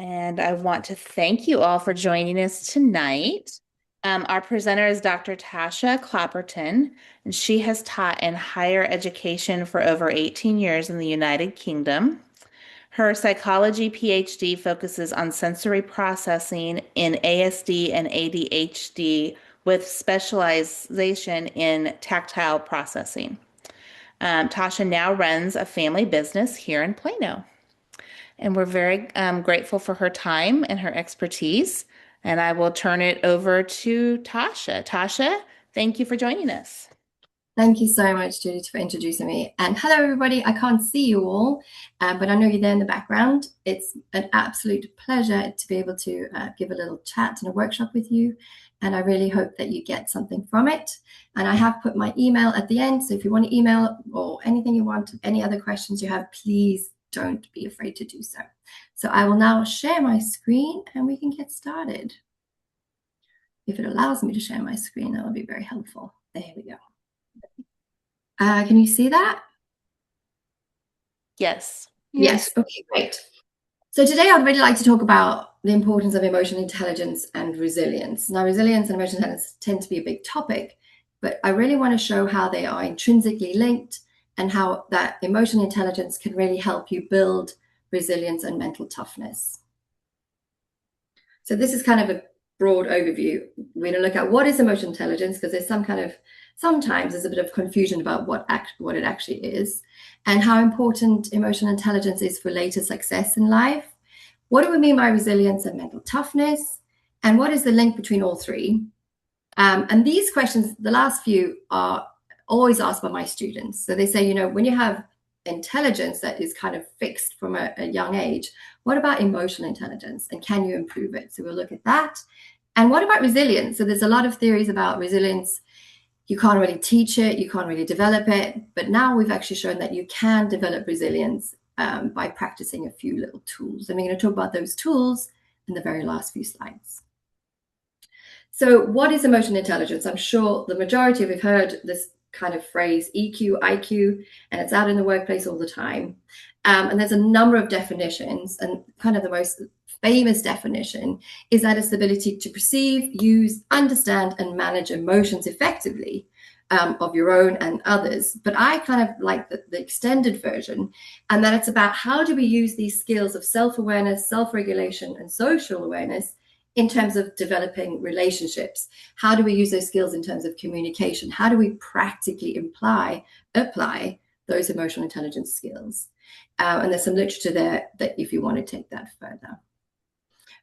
And I want to thank you all for joining us tonight. Our presenter is Dr. Tasha Clapperton, and she has taught in higher education for over 18 years in the United Kingdom. Her psychology PhD focuses on sensory processing in ASD and ADHD with specialization in tactile processing. Tasha now runs a family business here in Plano. And we're very grateful for her time and her expertise. And I will turn it over to Tasha. Tasha, thank you for joining us. Thank you so much, Judy, for introducing me. And hello, everybody. I can't see you all, but I know you're there in the background. It's an absolute pleasure to be able to give a little chat and a workshop with you. And I really hope that you get something from it. And I have put my email at the end. So if you want to email or anything you want, any other questions you have, please don't be afraid to do so. So I will now share my screen and we can get started. If it allows me to share my screen, that will be very helpful. There we go. Can you see that? Yes. Yes. Okay, great. So today I'd really like to talk about the importance of emotional intelligence and resilience. Now, resilience and emotional intelligence tend to be a big topic, but I really want to show how they are intrinsically linked and how that emotional intelligence can really help you build resilience and mental toughness. So this is kind of a broad overview. We're going to look at what is emotional intelligence, because there's sometimes there's a bit of confusion about what it actually is, and how important emotional intelligence is for later success in life. What do we mean by resilience and mental toughness? And what is the link between all three? And these questions, the last few, are always asked by my students. So they say, when you have intelligence that is kind of fixed from a young age, what about emotional intelligence, and can you improve it? So we'll look at that. And what about resilience? So there's a lot of theories about resilience. You can't really teach it, you can't really develop it, but now we've actually shown that you can develop resilience by practicing a few little tools. And we're going to talk about those tools in the very last few slides. So what is emotional intelligence? I'm sure the majority of you have heard this kind of phrase, EQ, IQ, and it's out in the workplace all the time. And there's a number of definitions, and kind of the most famous definition is that it's the ability to perceive, use, understand, and manage emotions effectively, of your own and others. But I kind of like the extended version, and that it's about how do we use these skills of self-awareness, self-regulation, and social awareness in terms of developing relationships. How do we use those skills in terms of communication? How do we practically apply those emotional intelligence skills? And there's some literature there that if you want to take that further.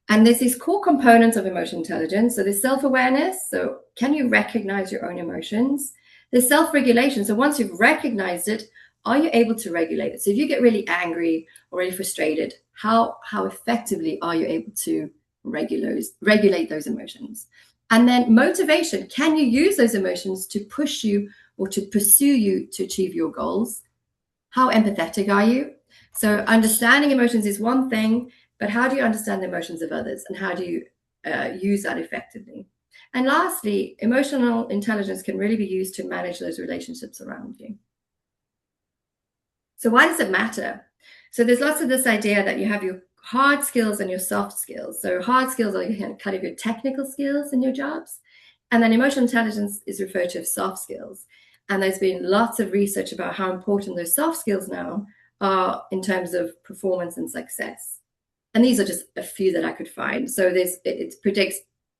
And there's these core components of emotional intelligence. So there's self-awareness. So can you recognize your own emotions? There's self-regulation. So once you've recognized it, are you able to regulate it? So if you get really angry or really frustrated, how effectively are you able to regulate those emotions? And then motivation. Can you use those emotions to push you or to pursue you to achieve your goals? How empathetic are you? So understanding emotions is one thing, but how do you understand the emotions of others, and how do you use that effectively? And lastly, emotional intelligence can really be used to manage those relationships around you. So why does it matter? So there's lots of this idea that you have your hard skills and your soft skills. So hard skills are kind of your technical skills in your jobs. And then emotional intelligence is referred to as soft skills. And there's been lots of research about how important those soft skills now are in terms of performance and success. And these are just a few that I could find. So it predicts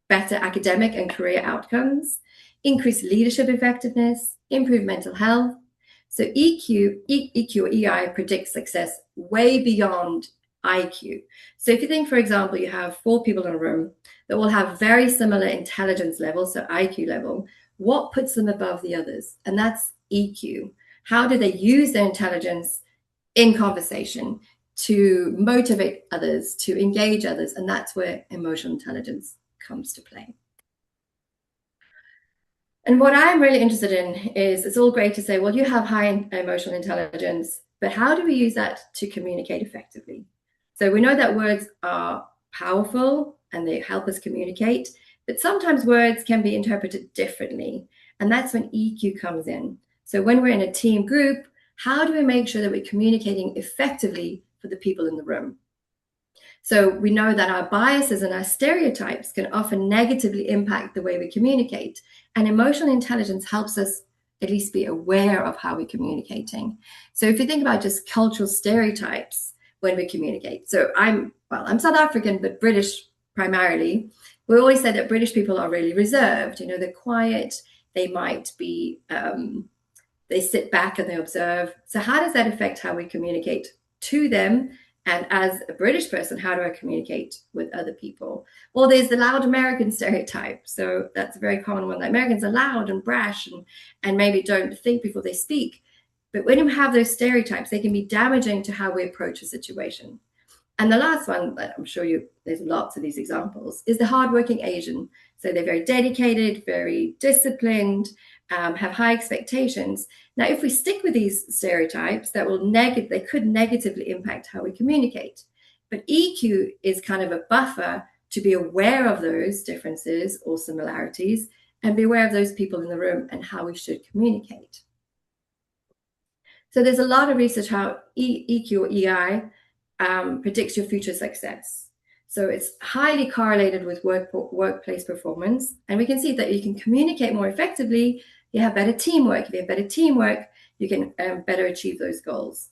better academic and career outcomes, increased leadership effectiveness, improved mental health. So EQ or EI predicts success way beyond IQ. So if you think, for example, you have 4 people in a room that will have very similar intelligence levels, so IQ level, what puts them above the others? And that's EQ. How do they use their intelligence in conversation to motivate others, to engage others? And that's where emotional intelligence comes to play. And what I'm really interested in is, it's all great to say, well, you have high emotional intelligence, but how do we use that to communicate effectively? So we know that words are powerful and they help us communicate, but sometimes words can be interpreted differently. And that's when EQ comes in. So when we're in a team group, how do we make sure that we're communicating effectively for the people in the room? So we know that our biases and our stereotypes can often negatively impact the way we communicate. And emotional intelligence helps us at least be aware of how we're communicating. So if you think about just cultural stereotypes when we communicate. So I'm South African, but British primarily. We always say that British people are really reserved. They're quiet. They might be, they sit back and they observe. So how does that affect how we communicate to them? And as a British person, how do I communicate with other people? Well, there's the loud American stereotype. So that's a very common one, that Americans are loud and brash and maybe don't think before they speak. But when you have those stereotypes, they can be damaging to how we approach a situation. And the last one, that I'm sure there's lots of these examples, is the hardworking Asian. So they're very dedicated, very disciplined, have high expectations. Now, if we stick with these stereotypes, they could negatively impact how we communicate. But EQ is kind of a buffer to be aware of those differences or similarities and be aware of those people in the room and how we should communicate. So there's a lot of research how EQ or EI predicts your future success. So it's highly correlated with workplace performance. And we can see that you can communicate more effectively, you have better teamwork. If you have better teamwork, you can better achieve those goals.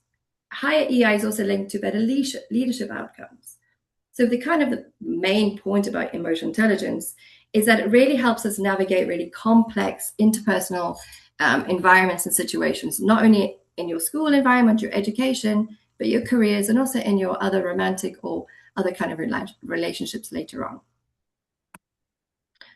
Higher EI is also linked to better leadership outcomes. So the main point about emotional intelligence is that it really helps us navigate really complex interpersonal environments and situations, not only in your school environment, your education, but your careers, and also in your other romantic or other kind of relationships later on.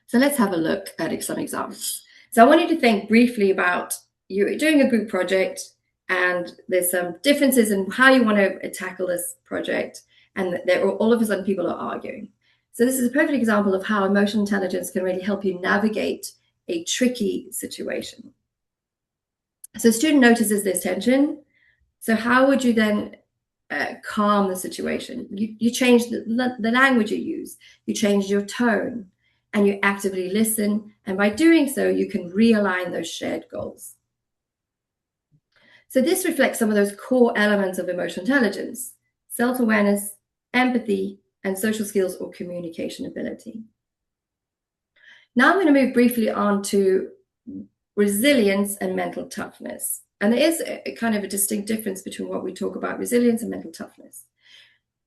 So let's have a look at some examples. So I want you to think briefly about you're doing a group project and there's some differences in how you want to tackle this project, and all of a sudden people are arguing. So this is a perfect example of how emotional intelligence can really help you navigate a tricky situation. So a student notices there's tension. So how would you then calm the situation? You change the language you use, you change your tone, and you actively listen. And by doing so, you can realign those shared goals. So this reflects some of those core elements of emotional intelligence: self-awareness, empathy, and social skills or communication ability. Now I'm going to move briefly on to resilience and mental toughness. And there is a kind of a distinct difference between what we talk about resilience and mental toughness.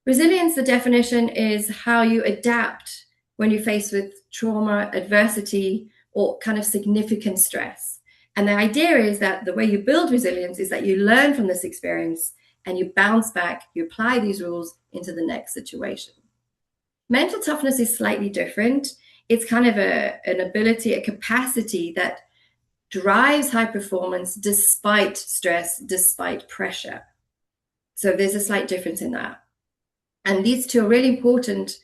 Resilience, the definition is how you adapt when you're faced with trauma, adversity, or kind of significant stress. And the idea is that the way you build resilience is that you learn from this experience and you bounce back, you apply these rules into the next situation. Mental toughness is slightly different. It's kind of an ability, a capacity that drives high performance despite stress, despite pressure. So there's a slight difference in that. And these two are really important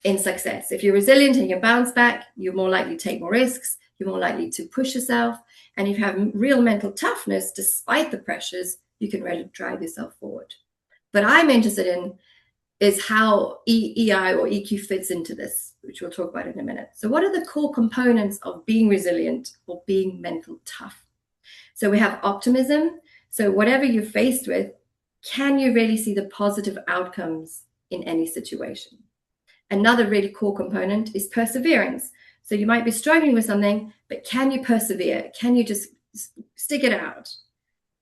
in success. If you're resilient and you bounce back, you're more likely to take more risks, you're more likely to push yourself. And if you have real mental toughness, despite the pressures, you can really drive yourself forward. But I'm interested in is how EI or EQ fits into this, which we'll talk about in a minute. So what are the core components of being resilient or being mental tough? So we have optimism. So whatever you're faced with, can you really see the positive outcomes in any situation? Another really core component is perseverance. So you might be struggling with something, but can you persevere? Can you just stick it out?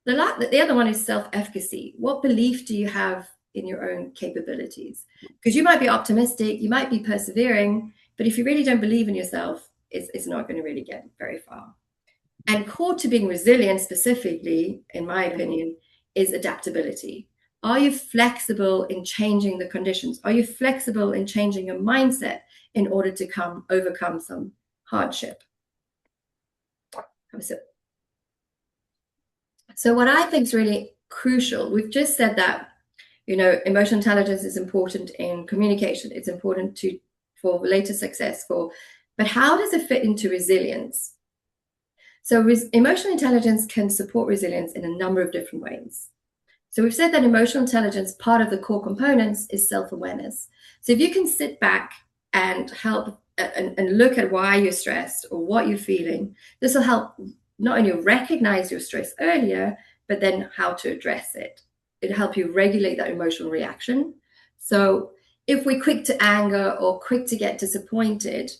The other one is self-efficacy. What belief do you have in your own capabilities? Because you might be optimistic, you might be persevering, but if you really don't believe in yourself, it's not going to really get very far. And core to being resilient specifically, in my opinion, is adaptability. Are you flexible in changing the conditions? Are you flexible in changing your mindset in order to overcome some hardship? So what I think is really crucial, we've just said that, emotional intelligence is important in communication. It's important for later success, but how does it fit into resilience? So emotional intelligence can support resilience in a number of different ways. So we've said that emotional intelligence, part of the core components is self-awareness. So if you can sit back and help and look at why you're stressed or what you're feeling, this will help not only recognize your stress earlier, but then how to address it. It'll help you regulate that emotional reaction. So if we're quick to anger or quick to get disappointed,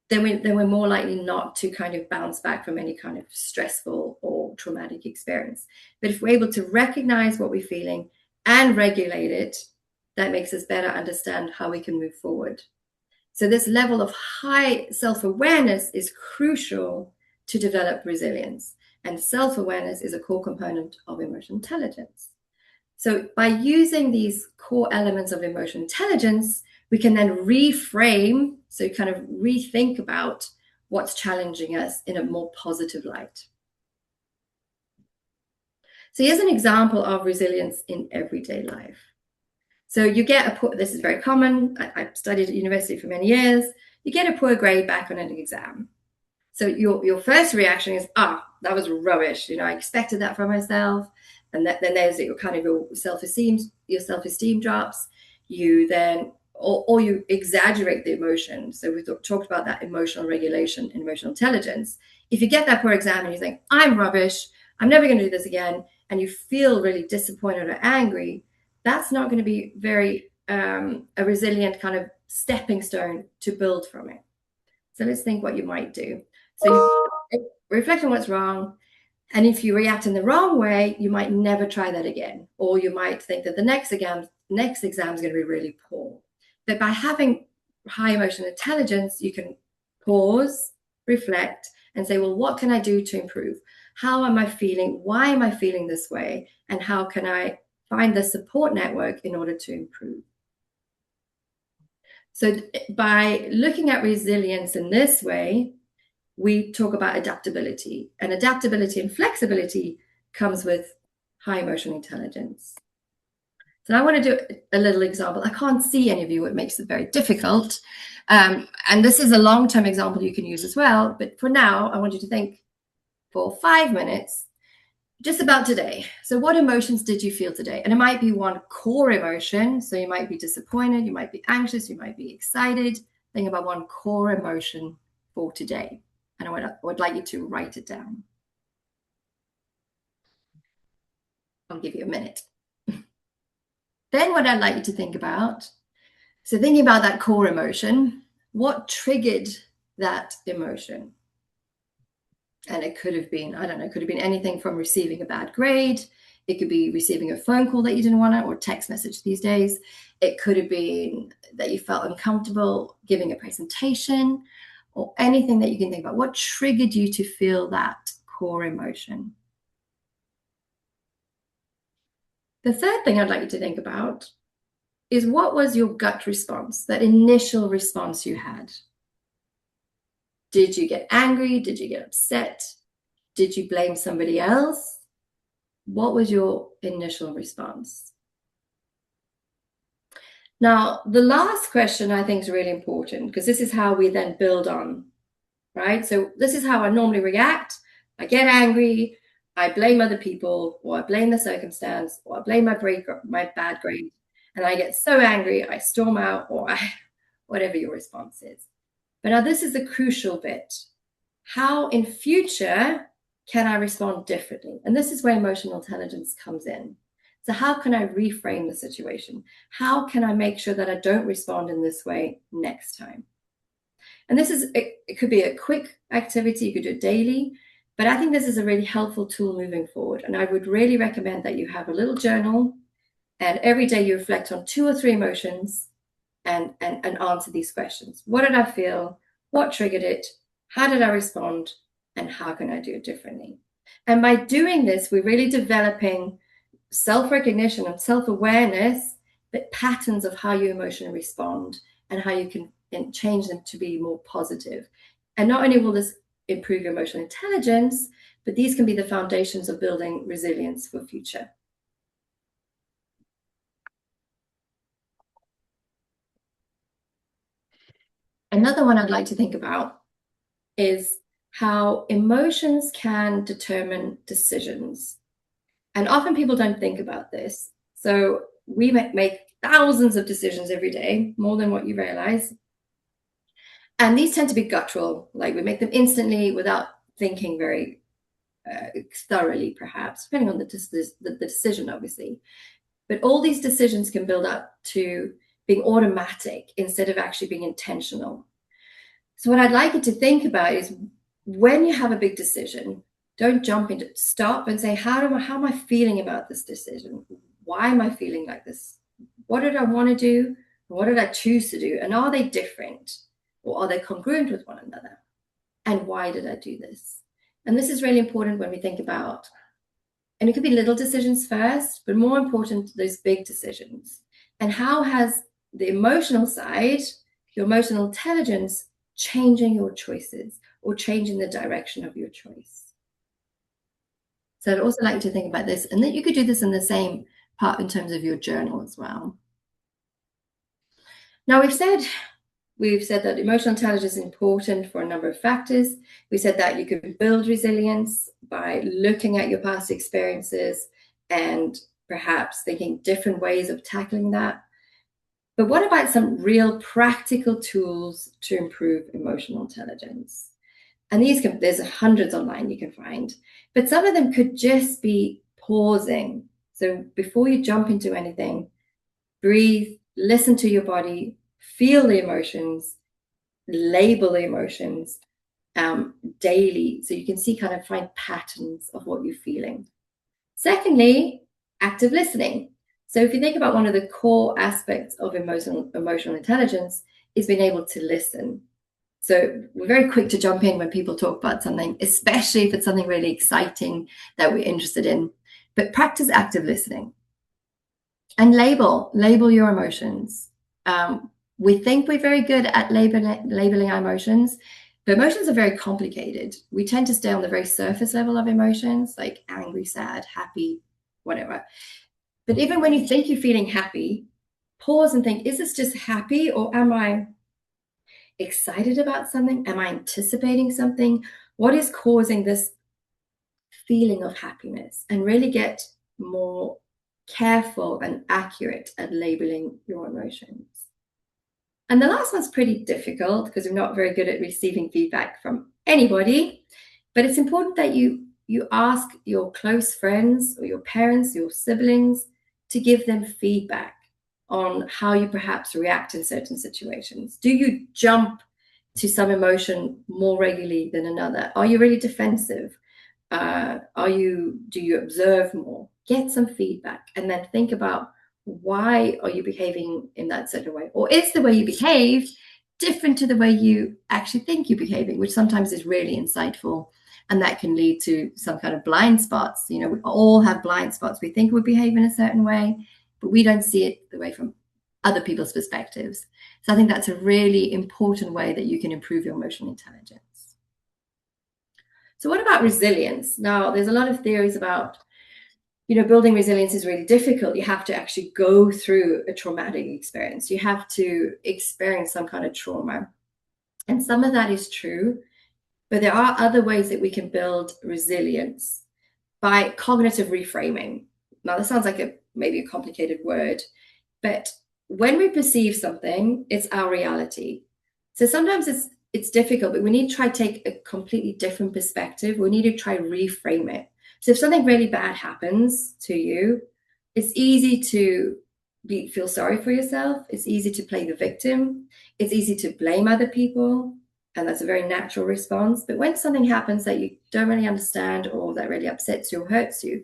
then we're more likely not to kind of bounce back from any kind of stressful or traumatic experience. But if we're able to recognize what we're feeling and regulate it, that makes us better understand how we can move forward. So this level of high self-awareness is crucial to develop resilience. And self-awareness is a core component of emotional intelligence. So by using these core elements of emotional intelligence, we can then reframe, so kind of rethink about what's challenging us in a more positive light. So here's an example of resilience in everyday life. So you get this is very common. I've studied at university for many years. You get a poor grade back on an exam. So your first reaction is, that was rubbish. I expected that from myself. And then there's your kind of your self-esteem drops. You then, or you exaggerate the emotion. So we talked about that emotional regulation and emotional intelligence. If you get that poor exam and you think, I'm rubbish, I'm never going to do this again, and you feel really disappointed or angry, that's not going to be very a resilient kind of stepping stone to build from it. So let's think what you might do. So you reflect on what's wrong. And if you react in the wrong way, you might never try that again. Or you might think that the next exam is going to be really poor. But by having high emotional intelligence, you can pause, reflect, and say, well, what can I do to improve? How am I feeling? Why am I feeling this way? And how can I find the support network in order to improve? So by looking at resilience in this way, we talk about adaptability, and adaptability and flexibility comes with high emotional intelligence. So I want to do a little example. I can't see any of you, it makes it very difficult. And this is a long-term example you can use as well. But for now, I want you to think for 5 minutes just about today. So what emotions did you feel today? And it might be one core emotion. So you might be disappointed, you might be anxious, you might be excited. Think about one core emotion for today. And I would like you to write it down. I'll give you a minute. Then what I'd like you to think about, so thinking about that core emotion, what triggered that emotion? And it could have been, I don't know, it could have been anything from receiving a bad grade. It could be receiving a phone call that you didn't want to, or text message these days. It could have been that you felt uncomfortable giving a presentation, or anything that you can think about. What triggered you to feel that core emotion? The third thing I'd like you to think about is, what was your gut response, that initial response you had? Did you get angry? Did you get upset? Did you blame somebody else? What was your initial response? Now, the last question I think is really important, because this is how we then build on, right? So this is how I normally react. I get angry, I blame other people, or I blame the circumstance, or I blame my bad grade, and I get so angry, I storm out, or whatever your response is. But now this is the crucial bit. How in future can I respond differently? And this is where emotional intelligence comes in. So how can I reframe the situation? How can I make sure that I don't respond in this way next time? And it could be a quick activity, you could do it daily, but I think this is a really helpful tool moving forward. And I would really recommend that you have a little journal, and every day you reflect on 2 or 3 emotions and answer these questions. What did I feel? What triggered it? How did I respond? And how can I do it differently? And by doing this, we're really developing self-recognition and self-awareness, but patterns of how you emotionally respond and how you can change them to be more positive. And not only will this improve your emotional intelligence, but these can be the foundations of building resilience for future. Another one I'd like to think about is how emotions can determine decisions. And often people don't think about this. So we make thousands of decisions every day, more than what you realize. And these tend to be guttural, like we make them instantly without thinking very thoroughly, perhaps, depending on the decision, obviously. But all these decisions can build up to being automatic instead of actually being intentional. So what I'd like you to think about is when you have a big decision, don't jump into it. Stop and say, how am I feeling about this decision? Why am I feeling like this? What did I want to do? What did I choose to do? And are they different or are they congruent with one another? And why did I do this? And this is really important when we think about, and it could be little decisions first, but more important, those big decisions. And how has the emotional side, your emotional intelligence, changing your choices or changing the direction of your choice? So I'd also like you to think about this, and that you could do this in the same part in terms of your journal as well. Now we've said that emotional intelligence is important for a number of factors. We said that you can build resilience by looking at your past experiences and perhaps thinking different ways of tackling that. But what about some real practical tools to improve emotional intelligence? And there's hundreds online you can find, but some of them could just be pausing. So before you jump into anything, breathe, listen to your body, feel the emotions, label the emotions daily, so you can find patterns of what you're feeling. Secondly, active listening. So if you think about one of the core aspects of emotional intelligence is being able to listen. So we're very quick to jump in when people talk about something, especially if it's something really exciting that we're interested in. But practice active listening and label your emotions. We think we're very good at labeling our emotions, but emotions are very complicated. We tend to stay on the very surface level of emotions, like angry, sad, happy, whatever. But even when you think you're feeling happy, pause and think, is this just happy, or am I excited about something? Am I anticipating something? What is causing this feeling of happiness? And really get more careful and accurate at labeling your emotions. And the last one's pretty difficult because we're not very good at receiving feedback from anybody, but it's important that you ask your close friends or your parents, your siblings, to give them feedback on how you perhaps react in certain situations. Do you jump to some emotion more regularly than another? Are you really defensive? Do you observe more? Get some feedback and then think about, why are you behaving in that certain way? Or is the way you behave different to the way you actually think you're behaving, which sometimes is really insightful. And that can lead to some kind of blind spots. We all have blind spots. We think we behave in a certain way, but we don't see it the way from other people's perspectives. So I think that's a really important way that you can improve your emotional intelligence. So what about resilience? Now, there's a lot of theories about, building resilience is really difficult. You have to actually go through a traumatic experience. You have to experience some kind of trauma. And some of that is true, but there are other ways that we can build resilience by cognitive reframing. Now, that sounds like maybe a complicated word, but when we perceive something, it's our reality. So sometimes it's difficult, but we need to try to take a completely different perspective. We need to try to reframe it. So if something really bad happens to you, it's easy to feel sorry for yourself. It's easy to play the victim. It's easy to blame other people. And that's a very natural response. But when something happens that you don't really understand, or that really upsets you or hurts you,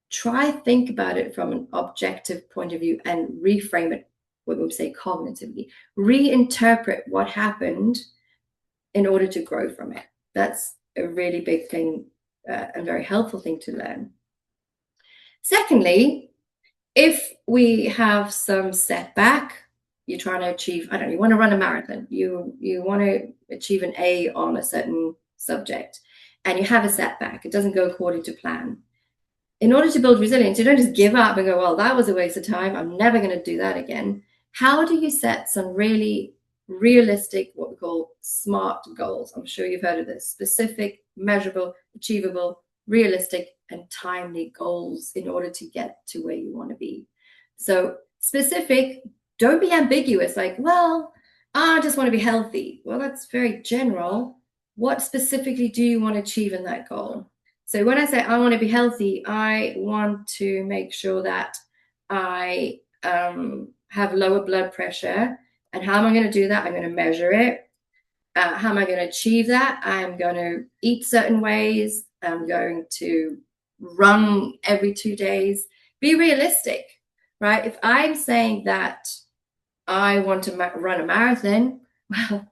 try think about it from an objective point of view and reframe it, what we would say cognitively. Reinterpret what happened in order to grow from it. That's a really big thing, and very helpful thing to learn. Secondly, if we have some setback, you're trying to achieve, you want to run a marathon, you want to achieve an A on a certain subject, and you have a setback, it doesn't go according to plan. In order to build resilience, you don't just give up and go, well, that was a waste of time, I'm never going to do that again. How do you set some really realistic, what we call SMART goals? I'm sure you've heard of this: specific, measurable, achievable, realistic, and timely goals in order to get to where you want to be. So specific, don't be ambiguous, like, well, I just want to be healthy. Well, that's very general. What specifically do you want to achieve in that goal? So when I say I want to be healthy, I want to make sure that I have lower blood pressure. And how am I going to do that? I'm going to measure it. How am I going to achieve that? I'm going to eat certain ways. I'm going to run every 2 days. Be realistic, right? If I'm saying that I want to run a marathon, well,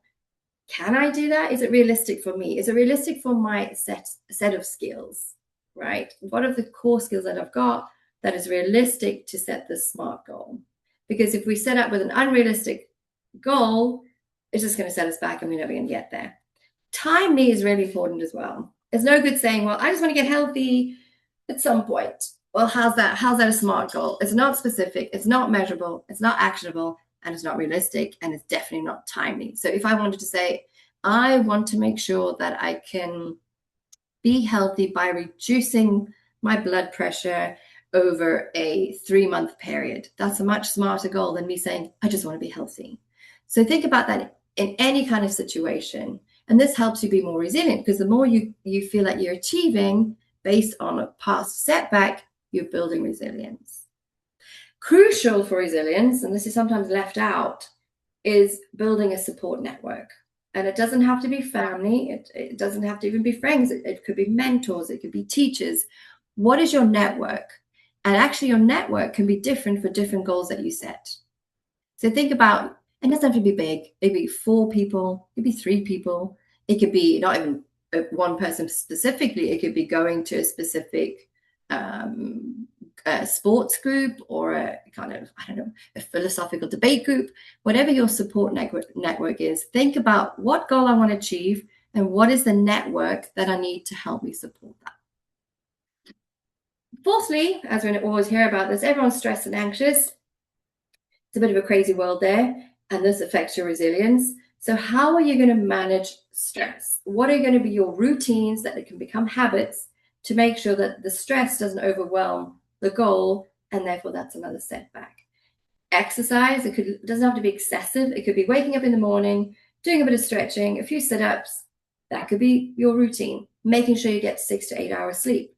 can I do that? Is it realistic for me? Is it realistic for my set of skills, right? What are the core skills that I've got that is realistic to set this SMART goal? Because if we set up with an unrealistic goal, it's just going to set us back and we're never going to get there. Timely is really important as well. It's no good saying, well, I just want to get healthy at some point. Well, how's that a SMART goal? It's not specific, it's not measurable, it's not actionable, and it's not realistic, and it's definitely not timely. So if I wanted to say, I want to make sure that I can be healthy by reducing my blood pressure over a 3-month period, that's a much smarter goal than me saying, I just want to be healthy. So think about that in any kind of situation. And this helps you be more resilient, because the more you feel like you're achieving based on a past setback, you're building resilience. Crucial for resilience, and this is sometimes left out, is building a support network. And it doesn't have to be family, it doesn't have to even be friends, it could be mentors, it could be teachers. What is your network? And actually, your network can be different for different goals that you set. So think about, it doesn't have to be big. It could be 4 people, it could be 3 people, it could be not even one person specifically, it could be going to a specific sports group, or a kind of, I don't know, a philosophical debate group. Whatever your support network is, think about what goal I want to achieve and what is the network that I need to help me support that. Fourthly, as we always hear about this, everyone's stressed and anxious. It's a bit of a crazy world there, and this affects your resilience. So how are you going to manage stress? What are going to be your routines that it can become habits to make sure that the stress doesn't overwhelm the goal, and therefore that's another setback? Exercise, it doesn't have to be excessive. It could be waking up in the morning, doing a bit of stretching, a few sit-ups. That could be your routine. Making sure you get 6 to 8 hours sleep,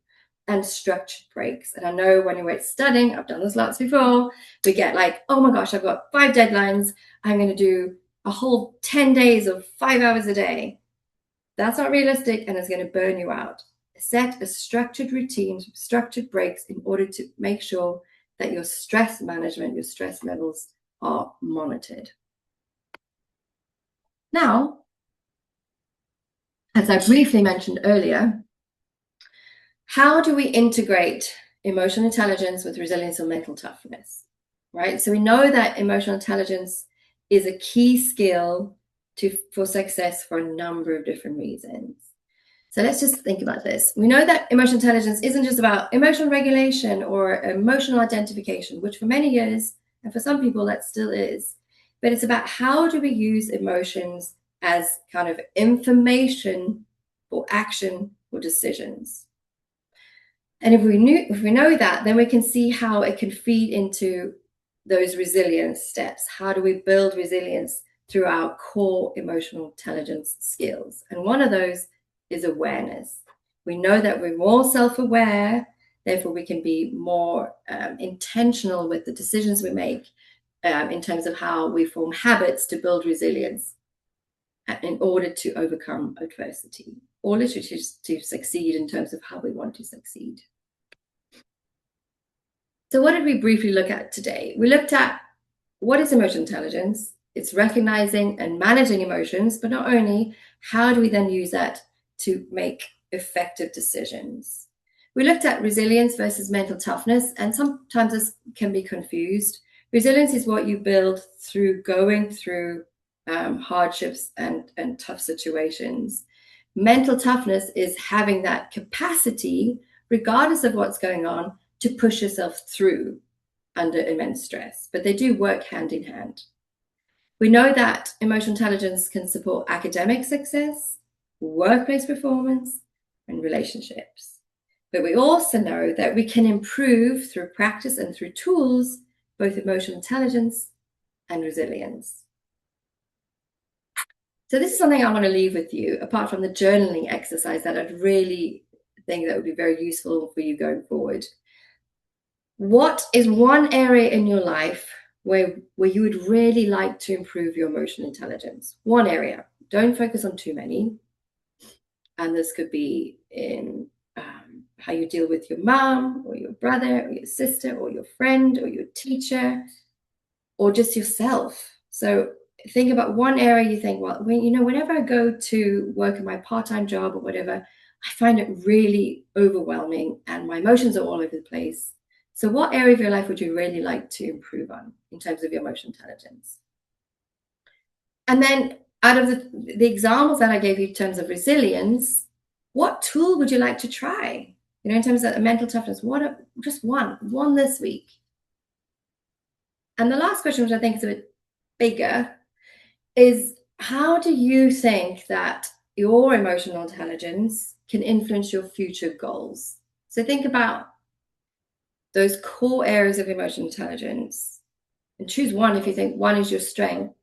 and structured breaks. And I know when you're studying, I've done this lots before, we get like, oh my gosh, I've got 5 deadlines. I'm going to do a whole 10 days of 5 hours a day. That's not realistic, and it's going to burn you out. Set a structured routine, structured breaks, in order to make sure that your stress management, your stress levels are monitored. Now, as I briefly mentioned earlier, how do we integrate emotional intelligence with resilience or mental toughness, right? So we know that emotional intelligence is a key skill for success for a number of different reasons. So let's just think about this. We know that emotional intelligence isn't just about emotional regulation or emotional identification, which for many years, and for some people that still is, but it's about how do we use emotions as kind of information for action or decisions. And if we know that, then we can see how it can feed into those resilience steps. How do we build resilience through our core emotional intelligence skills? And one of those is awareness. We know that we're more self-aware, therefore we can be more intentional with the decisions we make in terms of how we form habits to build resilience in order to overcome adversity, or literally to succeed in terms of how we want to succeed. So what did we briefly look at today? We looked at what is emotional intelligence. It's recognizing and managing emotions, but not only, how do we then use that to make effective decisions? We looked at resilience versus mental toughness, and sometimes this can be confused. Resilience is what you build through going through hardships and tough situations. Mental toughness is having that capacity, regardless of what's going on, to push yourself through under immense stress, but they do work hand in hand. We know that emotional intelligence can support academic success, workplace performance, and relationships. But we also know that we can improve through practice and through tools, both emotional intelligence and resilience. So this is something I want to leave with you, apart from the journaling exercise that I'd really think that would be very useful for you going forward. What is one area in your life where you would really like to improve your emotional intelligence? One area. Don't focus on too many. And this could be in how you deal with your mom or your brother or your sister or your friend or your teacher or just yourself. So think about one area you think, well, whenever I go to work in my part-time job or whatever, I find it really overwhelming and my emotions are all over the place. So what area of your life would you really like to improve on in terms of your emotional intelligence? And then out of the examples that I gave you in terms of resilience, what tool would you like to try? In terms of mental toughness, just one this week. And the last question, which I think is a bit bigger, is how do you think that your emotional intelligence can influence your future goals? So think about those core areas of emotional intelligence and choose one if you think one is your strength.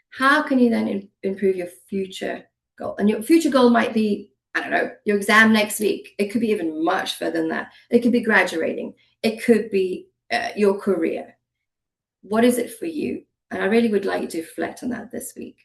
How can you then improve your future goal? And your future goal might be, I don't know, your exam next week. It could be even much further than that. It could be graduating. It could be your career. What is it for you? And I really would like you to reflect on that this week.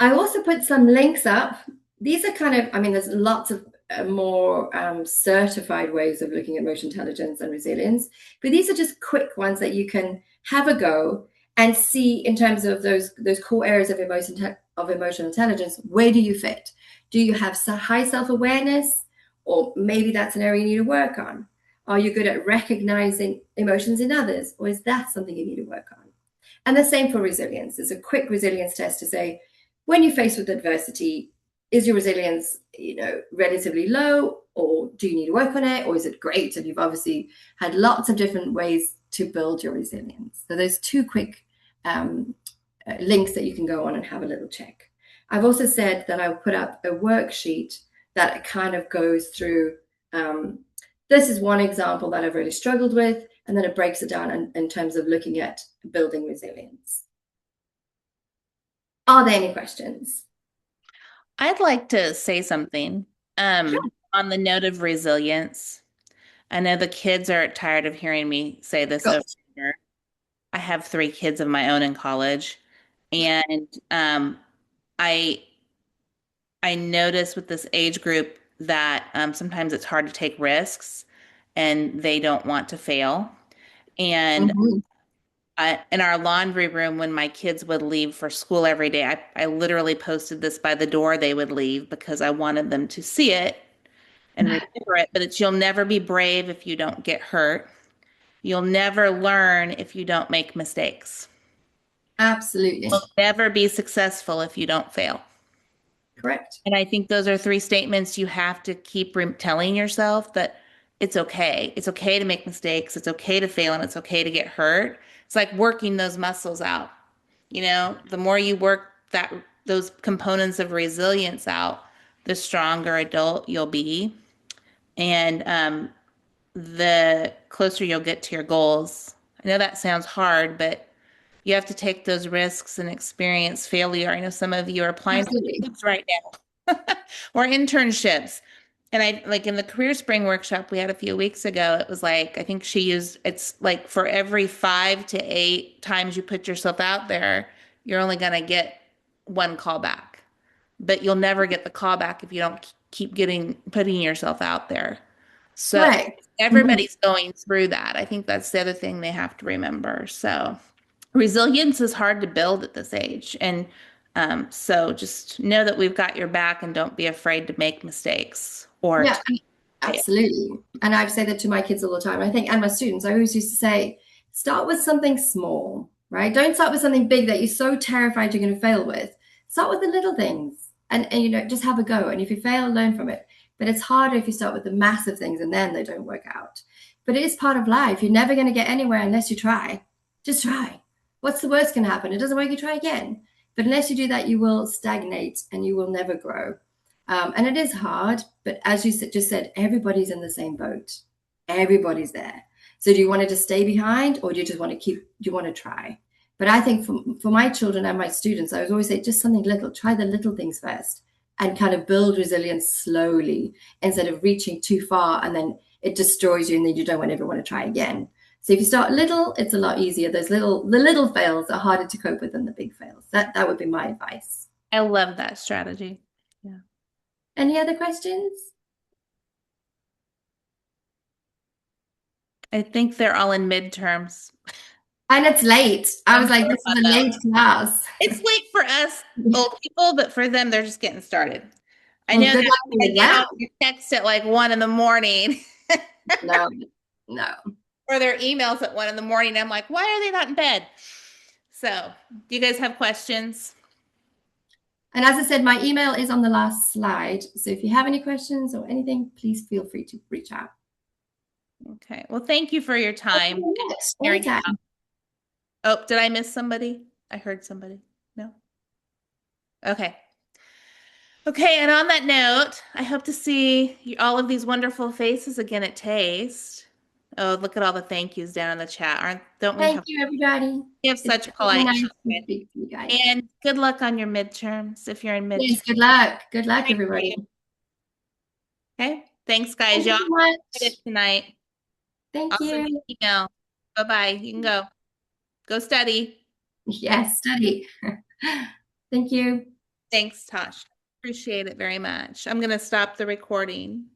I also put some links up. These are there's lots of more certified ways of looking at emotional intelligence and resilience, but these are just quick ones that you can have a go and see in terms of those core areas of emotional intelligence. Where do you fit? Do you have high self-awareness, or maybe that's an area you need to work on? Are you good at recognizing emotions in others, or is that something you need to work on? And the same for resilience. It's a quick resilience test to say, when you're faced with adversity, is your resilience, relatively low, or do you need to work on it, or is it great? And you've obviously had lots of different ways to build your resilience. So there's two quick links that you can go on and have a little check. I've also said that I'll put up a worksheet that kind of goes through, this is one example that I've really struggled with, and then it breaks it down in terms of looking at building resilience. Are there any questions? I'd like to say something Sure. on the note of resilience. I know the kids are tired of hearing me say this Go. over here. I have three kids of my own in college, and I I notice with this age group that sometimes it's hard to take risks, and they don't want to fail. And Mhm. in our laundry room, when my kids would leave for school every day, I literally posted this by the door they would leave because I wanted them to see it and remember it. But it's you'll never be brave if you don't get hurt. You'll never learn if you don't make mistakes. You'll Absolutely. never be successful if you don't fail. Correct. And I think those are three statements you have to keep telling yourself that it's okay. It's okay to make mistakes. It's okay to fail and it's okay to get hurt. It's like working those muscles out. The more you work those components of resilience out, the stronger adult you'll be. And the closer you'll get to your goals. I know that sounds hard, but you have to take those risks and experience failure. I know some of you are applying for Absolutely. jobs right now or internships. And I like in the Career Spring workshop we had a few weeks ago, it was like, I think she used, it's like for every 5 to 8 times you put yourself out there, you're only going to get one call back. But you'll never get the call back if you don't keep putting yourself out there. So Correct. Mhm. everybody's going through that. I think that's the other thing they have to remember. So resilience is hard to build at this age. And so just know that we've got your back and don't be afraid to make mistakes or Yeah, to fail. absolutely. And I've said that to my kids all the time. I think, and my students, I always used to say, start with something small, right? Don't start with something big that you're so terrified you're going to fail with. Start with the little things and just have a go. And if you fail, learn from it. But it's harder if you start with the massive things and then they don't work out. But it is part of life. You're never going to get anywhere unless you try. Just try. What's the worst can happen? It doesn't work, you try again. But unless you do that, you will stagnate and you will never grow. And it is hard, but as you just said, everybody's in the same boat. Everybody's there. So do you want to just stay behind, or do you just want to do you want to try? But I think for my children and my students, I always say just something little, try the little things first and kind of build resilience slowly instead of reaching too far and then it destroys you and then you don't ever want to try again. So if you start little, it's a lot easier. The little fails are harder to cope with than the big fails. That would be my advice. I love that strategy. Yeah. Any other questions? I think they're all in midterms. And it's late. I I'm was like, sorry this is about a that. late class. It's late for us old people, but for them, they're just getting started. I Well, know good that luck I with get that. all your texts at like 1 in the morning No, no. or their emails at 1 in the morning. I'm like, why are they not in bed? So, do you guys have questions? And as I said, my email is on the last slide. So if you have any questions or anything, please feel free to reach out. Okay. Well, thank you for your time and hearing it out. Anytime. Oh, did I miss somebody? I heard somebody. No? Okay. Okay, and on that note, I hope to see all of these wonderful faces again at Taste. Oh, look at all the thank yous down in the chat. Don't Thank you, everybody. we have It's such really polite nice to children? speak to you guys. And good luck on your midterms if you're in midterm. Yes, good luck. Good luck, Pray for everybody. you. Okay. Thanks, Thank guys. you Y'all so did it much. tonight. Thank I'll send you you. an email. Bye-bye. You can go. Go study. Yes, study. Thank you. Thanks, Tosh. Appreciate it very much. I'm going to stop the recording.